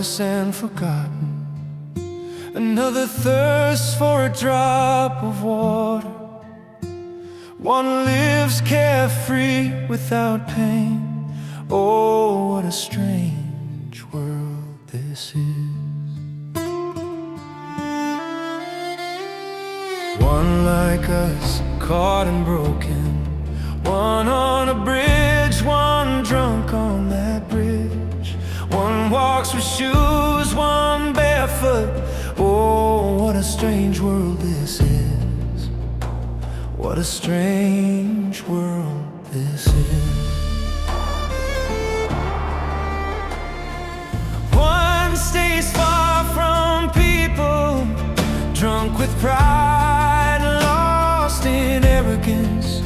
worthless and forgotten. Another thirst for a drop of water. One lives carefree without pain. Oh, what a strange world this is. One like us, caught and broken. One on a bridge, one drunk on that bridge. One walks with shoes, one barefoot. Oh, what a strange world this is. What a strange world this is. One stays far from people, drunk with pride, lost in arrogance.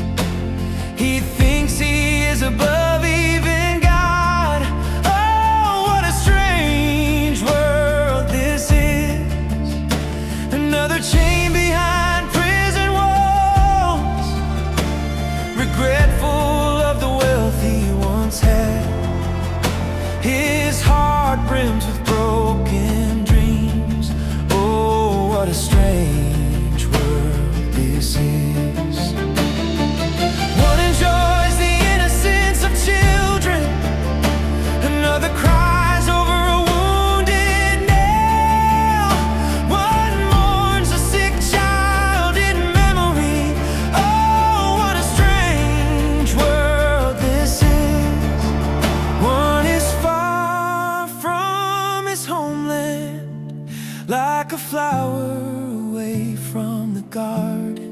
He thinks he is above even God. Oh, what a strange world this is. Another chain behind prison walls, regretful of the wealth he once had. His heart brims with broken dreams. Oh, what a strange world this is. One enjoys the innocence of children, another cries over a wounded nail. One mourns a sick child in memory. Oh, what a strange world this is. One is far from his homeland, like a flower away from the garden.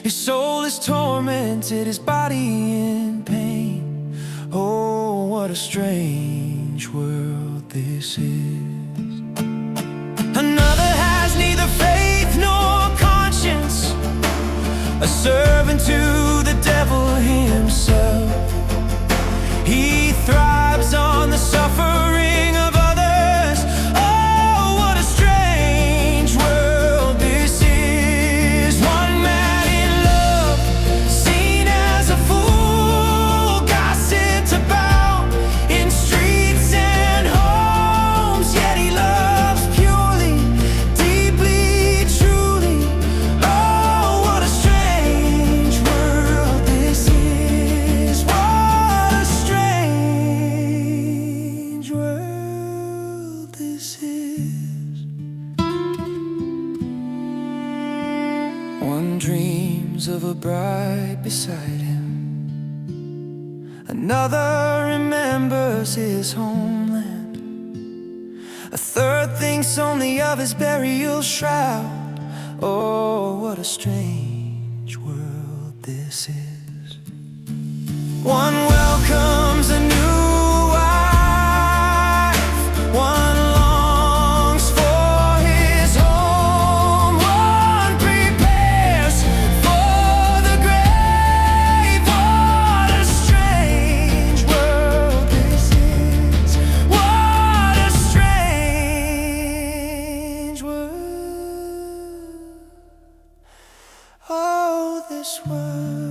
His soul is tormented, his body in pain. Oh, what a strange world this is. Another has neither faith nor conscience, a servant to the devil himself. He thrives on the suffering of others. Oh, what a strange world this is. One man in love, seen as a fool, gossiped about in streets and homes. Yet he loves purely, deeply, truly. Oh, what a strange world this is. What a strange world this is. One dreams of a bride beside him, another remembers his homeland. A third thinks only of his burial shroud. Oh, what a strange world this is. One welcomes a new wife, one longs for his home, one prepares for the grave. What a strange world this is. What a strange world. Oh, this world.